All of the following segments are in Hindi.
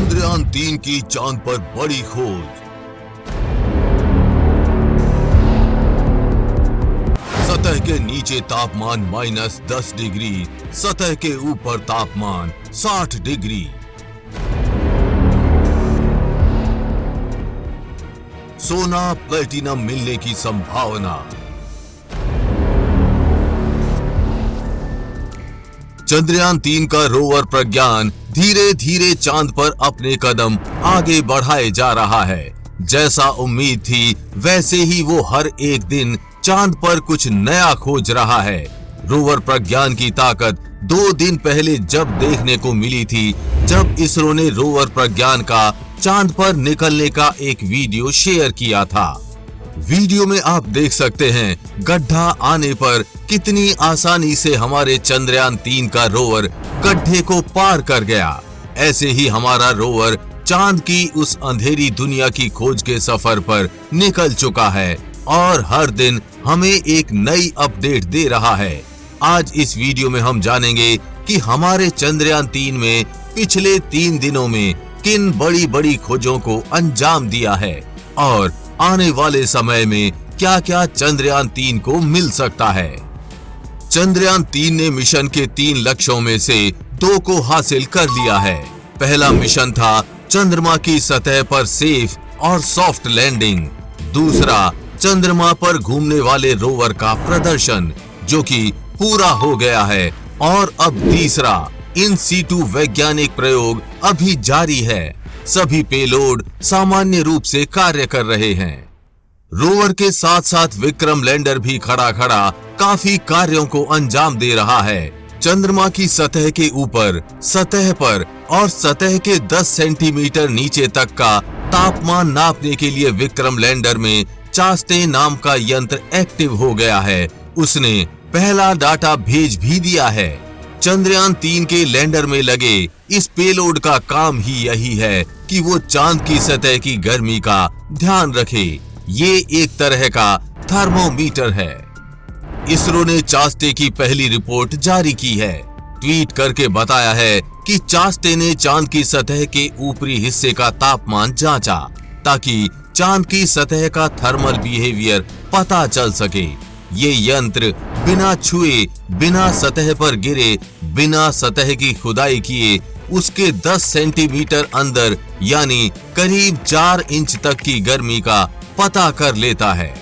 चंद्रयान-3 की चांद पर बड़ी खोज। सतह के नीचे तापमान -10 डिग्री, सतह के ऊपर तापमान 60 डिग्री। सोना प्लेटिनम मिलने की संभावना। चंद्रयान-3 का रोवर प्रज्ञान धीरे धीरे चांद पर अपने कदम आगे बढ़ाए जा रहा है। जैसा उम्मीद थी वैसे ही वो हर एक दिन चांद पर कुछ नया खोज रहा है। रोवर प्रज्ञान की ताकत 2 दिन पहले जब देखने को मिली थी, जब इसरो ने रोवर प्रज्ञान का चांद पर निकलने का एक वीडियो शेयर किया था। वीडियो में आप देख सकते हैं गड्ढा आने पर कितनी आसानी से हमारे चंद्रयान-3 का रोवर गड्ढे को पार कर गया। ऐसे ही हमारा रोवर चांद की उस अंधेरी दुनिया की खोज के सफर पर निकल चुका है और हर दिन हमें एक नई अपडेट दे रहा है। आज इस वीडियो में हम जानेंगे कि हमारे चंद्रयान-3 में पिछले 3 दिनों में किन बड़ी बड़ी खोजों को अंजाम दिया है और आने वाले समय में क्या क्या चंद्रयान-3 को मिल सकता है। चंद्रयान-3 ने मिशन के 3 लक्ष्यों में से 2 को हासिल कर लिया है। पहला मिशन था चंद्रमा की सतह पर सेफ और सॉफ्ट लैंडिंग। दूसरा चंद्रमा पर घूमने वाले रोवर का प्रदर्शन, जो कि पूरा हो गया है। और अब तीसरा इन सीटू वैज्ञानिक प्रयोग अभी जारी है। सभी पेलोड सामान्य रूप से कार्य कर रहे हैं। रोवर के साथ साथ विक्रम लैंडर भी खड़ा खड़ा काफी कार्यों को अंजाम दे रहा है। चंद्रमा की सतह के ऊपर, सतह पर और सतह के 10 सेंटीमीटर नीचे तक का तापमान नापने के लिए विक्रम लैंडर में चास्टे नाम का यंत्र एक्टिव हो गया है। उसने पहला डाटा भेज भी दिया है। चंद्रयान-3 के लैंडर में लगे इस पेलोड का काम ही यही है कि वो चांद की सतह की गर्मी का ध्यान रखे। ये एक तरह का थर्मोमीटर है। इसरो ने चास्टे की पहली रिपोर्ट जारी की है। ट्वीट करके बताया है कि चास्टे ने चांद की सतह के ऊपरी हिस्से का तापमान जांचा ताकि चांद की सतह का थर्मल बिहेवियर पता चल सके। ये यंत्र बिना छुए, बिना सतह पर गिरे, बिना सतह की खुदाई किए उसके 10 सेंटीमीटर अंदर यानी करीब 4 इंच तक की गर्मी का पता कर लेता है।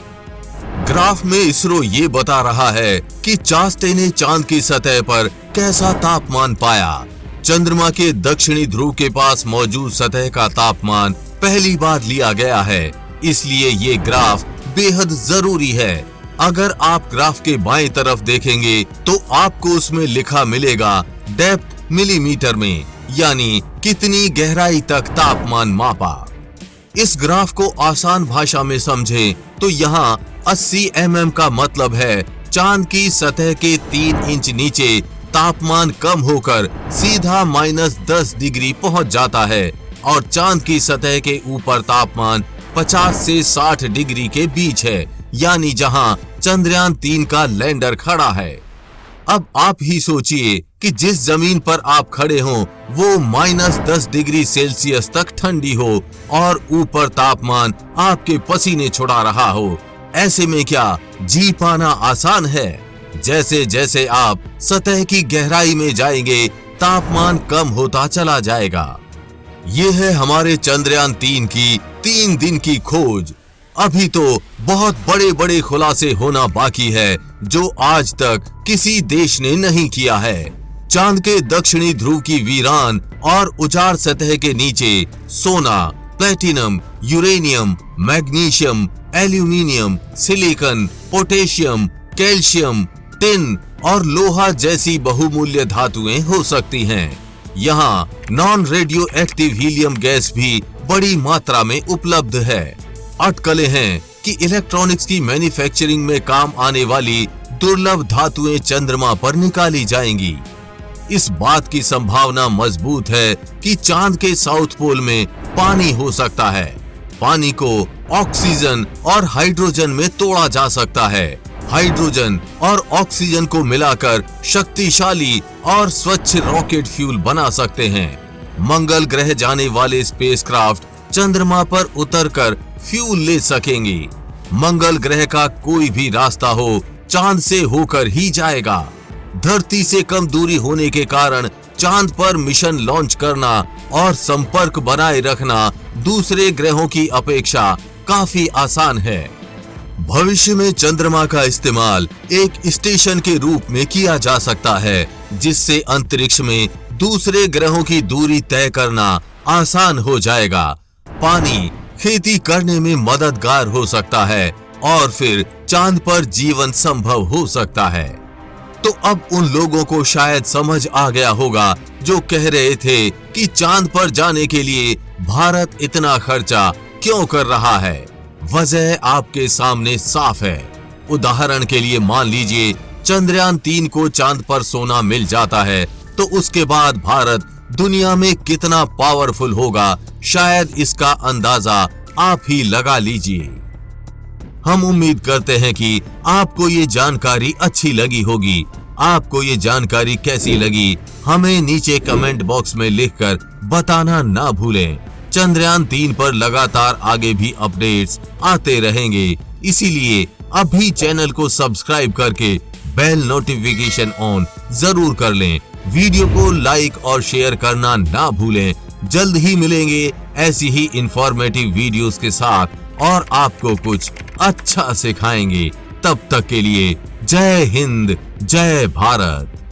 ग्राफ में इसरो ये बता रहा है कि चास्टे ने चांद की सतह पर कैसा तापमान पाया। चंद्रमा के दक्षिणी ध्रुव के पास मौजूद सतह का तापमान पहली बार लिया गया है, इसलिए ये ग्राफ बेहद जरूरी है। अगर आप ग्राफ के बाएं तरफ देखेंगे तो आपको उसमें लिखा मिलेगा डेप्थ मिलीमीटर में, यानी कितनी गहराई तक तापमान मापा। इस ग्राफ को आसान भाषा में समझें तो यहाँ 80 mm का मतलब है चांद की सतह के 3 इंच नीचे तापमान कम होकर सीधा -10 डिग्री पहुंच जाता है और चांद की सतह के ऊपर तापमान 50 से 60 डिग्री के बीच है, यानी जहां चंद्रयान-3 का लैंडर खड़ा है। अब आप ही सोचिए कि जिस जमीन पर आप खड़े हो वो -10 डिग्री सेल्सियस तक ठंडी हो और ऊपर तापमान आपके पसीने छुड़ा रहा हो। ऐसे में क्या जी पाना आसान है? जैसे जैसे आप सतह की गहराई में जाएंगे तापमान कम होता चला जाएगा। ये है हमारे चंद्रयान-3 की 3 दिन की खोज। अभी तो बहुत बड़े बड़े खुलासे होना बाकी है जो आज तक किसी देश ने नहीं किया है। चांद के दक्षिणी ध्रुव की वीरान और उजाड़ सतह के नीचे सोना, platinum, uranium, magnesium, aluminium, silicon, potassium, calcium, tin और लोहा जैसी बहुमूल्य धातुएं हो सकती हैं। यहाँ non radio active helium gas भी बड़ी मात्रा में उपलब्ध है। अटकलें हैं कि इलेक्ट्रॉनिक्स की मैन्युफैक्चरिंग में काम आने वाली दुर्लभ धातुएं चंद्रमा पर निकाली जाएंगी। इस बात की संभावना मजबूत है कि चांद के साउथ पोल में पानी हो सकता है। पानी को ऑक्सीजन और हाइड्रोजन में तोड़ा जा सकता है। हाइड्रोजन और ऑक्सीजन को मिलाकर शक्तिशाली और स्वच्छ रॉकेट फ्यूल बना सकते हैं। मंगल ग्रह जाने वाले स्पेसक्राफ्ट चंद्रमा पर उतरकर फ्यूल ले सकेंगे। मंगल ग्रह का कोई भी रास्ता हो, चांद से होकर ही जाएगा। धरती से कम दूरी होने के कारण चांद पर मिशन लॉन्च करना और संपर्क बनाए रखना दूसरे ग्रहों की अपेक्षा काफी आसान है। भविष्य में चंद्रमा का इस्तेमाल एक स्टेशन के रूप में किया जा सकता है, जिससे अंतरिक्ष में दूसरे ग्रहों की दूरी तय करना आसान हो जाएगा। पानी खेती करने में मददगार हो सकता है और फिर चांद पर जीवन संभव हो सकता है। तो अब उन लोगों को शायद समझ आ गया होगा जो कह रहे थे कि चांद पर जाने के लिए भारत इतना खर्चा क्यों कर रहा है। वजह आपके सामने साफ है। उदाहरण के लिए मान लीजिए चंद्रयान 3 को चांद पर सोना मिल जाता है, तो उसके बाद भारत दुनिया में कितना पावरफुल होगा, शायद इसका अंदाजा आप ही लगा लीजिए। हम उम्मीद करते हैं कि आपको ये जानकारी अच्छी लगी होगी। आपको ये जानकारी कैसी लगी, हमें नीचे कमेंट बॉक्स में लिखकर बताना ना भूलें। चंद्रयान 3 पर लगातार आगे भी अपडेट्स आते रहेंगे, इसीलिए अभी चैनल को सब्सक्राइब करके बेल नोटिफिकेशन ऑन जरूर कर लें। वीडियो को लाइक और शेयर करना ना भूलें। जल्द ही मिलेंगे ऐसी ही इंफॉर्मेटिव वीडियोस के साथ और आपको कुछ अच्छा सिखाएंगे। तब तक के लिए जय हिंद, जय भारत।